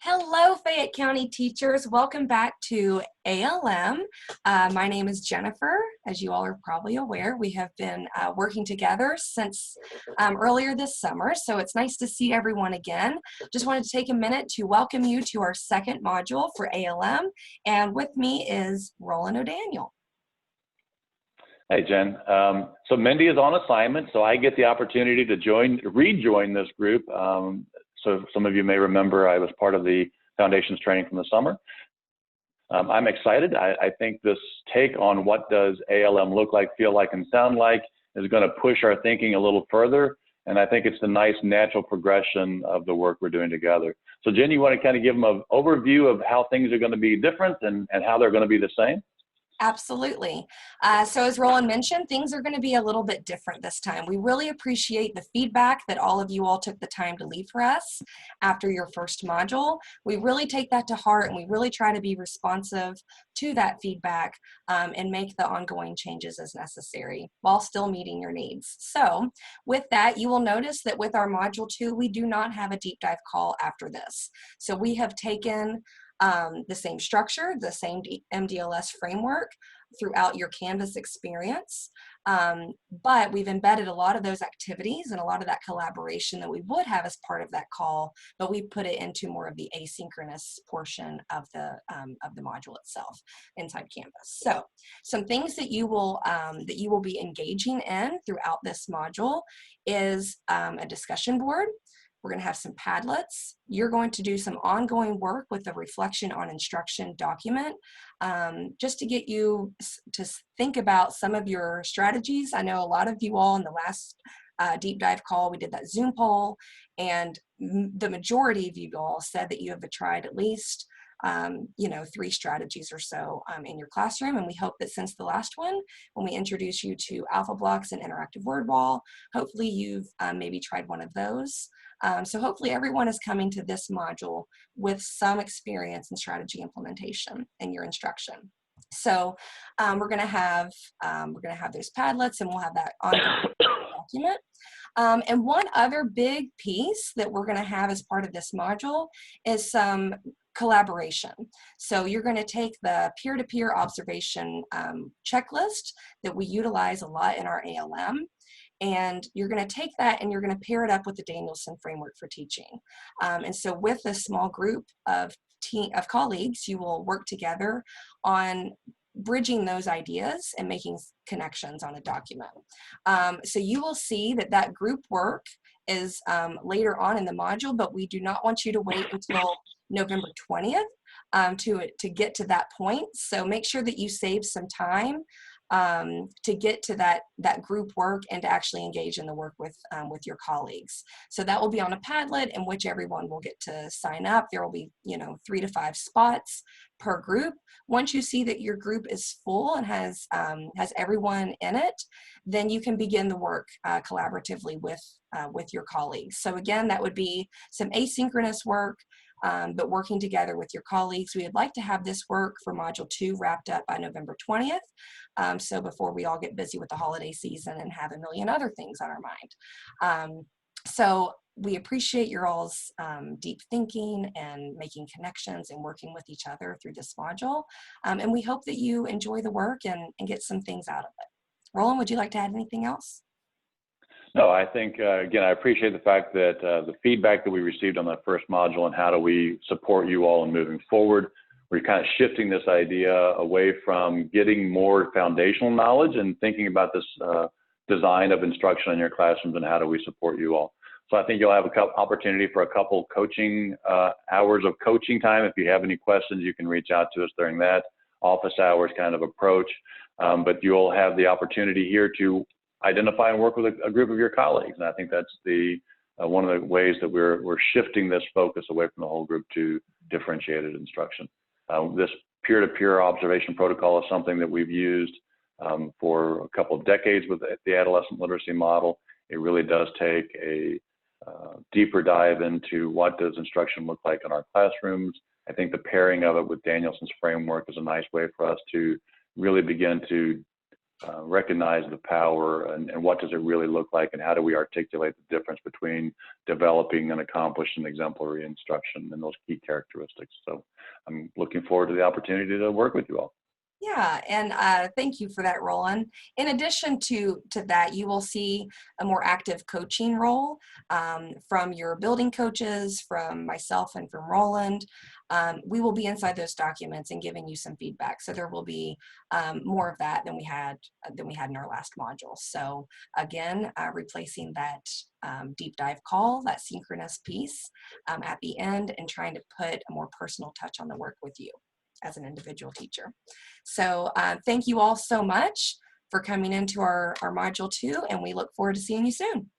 Hello, Fayette County teachers. Welcome back to ALM. My name is Jennifer. As you all are probably aware, we have been working together since earlier this summer, so it's nice to see everyone again. Just wanted to take a minute to welcome you to our second module for ALM, and with me is Roland O'Daniel. Hey, Jen. So Mindy is on assignment, so I get the opportunity to rejoin this group. So some of you may remember I was part of the Foundations training from the summer. I'm excited. I think this take on what does ALM look like, feel like, and sound like is going to push our thinking a little further. And I think it's a nice natural progression of the work we're doing together. So Jen, you want to kind of give them an overview of how things are going to be different and how they're going to be the same? Absolutely. So as Roland mentioned, things are going to be a little bit different this time. We really appreciate the feedback that all of you all took the time to leave for us after your first module. We really take that to heart, and we really try to be responsive to that feedback and make the ongoing changes as necessary while still meeting your needs. So with that, you will notice that with our Module 2, we do not have a deep dive call after this. So we have taken the same structure, the same MDLS framework throughout your Canvas experience, but we've embedded a lot of those activities and a lot of that collaboration that we would have as part of that call, but we put it into more of the asynchronous portion of the module itself inside Canvas. So some things that you will be engaging in throughout this module is a discussion board. We're going to have some Padlets. You're going to do some ongoing work with the reflection on instruction document, just to get you to think about some of your strategies. I know a lot of you all in the last deep dive call, we did that Zoom poll, and the majority of you all said that you have tried at least 3 strategies or so in your classroom. And we hope that since the last one, when we introduce you to alpha blocks and interactive word wall, hopefully you've maybe tried one of those. So hopefully everyone is coming to this module with some experience in strategy implementation in your instruction. So we're going to have those Padlets, and we'll have that ongoing document. And one other big piece that we're going to have as part of this module is some collaboration. So you're going to take the peer-to-peer observation checklist that we utilize a lot in our ALM, and you're going to take that and you're going to pair it up with the Danielson framework for teaching. And so with a small group of colleagues, you will work together on bridging those ideas and making connections on a document. So you will see that group work is later on in the module, but we do not want you to wait until November 20th to get to that point. So make sure that you save some time to get to that group work and to actually engage in the work with your colleagues. So that will be on a Padlet in which everyone will get to sign up. There will be 3 to 5 spots per group. Once you see that your group is full and has everyone in it, then you can begin the work collaboratively with your colleagues. So again, that would be some asynchronous work, but working together with your colleagues. We would like to have this work for Module 2 wrapped up by November 20th, so before we all get busy with the holiday season and have a million other things on our mind. So we appreciate your all's deep thinking and making connections and working with each other through this module, and we hope that you enjoy the work and get some things out of it. Roland, would you like to add anything else? No, I think, again, I appreciate the fact that the feedback that we received on that first module and how do we support you all in moving forward, we're kind of shifting this idea away from getting more foundational knowledge and thinking about this design of instruction in your classrooms and how do we support you all. So I think you'll have an opportunity for a couple coaching hours of coaching time. If you have any questions, you can reach out to us during that office hours kind of approach. But you'll have the opportunity here to identify and work with a group of your colleagues. And I think that's one of the ways that we're shifting this focus away from the whole group to differentiated instruction. This peer-to-peer observation protocol is something that we've used for a couple of decades with the adolescent literacy model. It really does take a deeper dive into what does instruction look like in our classrooms. I think the pairing of it with Danielson's framework is a nice way for us to really begin to recognize the power and what does it really look like, and how do we articulate the difference between developing and accomplished and exemplary instruction and those key characteristics. So I'm looking forward to the opportunity to work with you all. Yeah, and thank you for that, Roland. In addition to that, you will see a more active coaching role from your building coaches, from myself, and from Roland. We will be inside those documents and giving you some feedback. So there will be more of that than we had in our last module. So again, replacing that deep dive call, that synchronous piece at the end, and trying to put a more personal touch on the work with you as an individual teacher. So thank you all so much for coming into our Module 2, and we look forward to seeing you soon.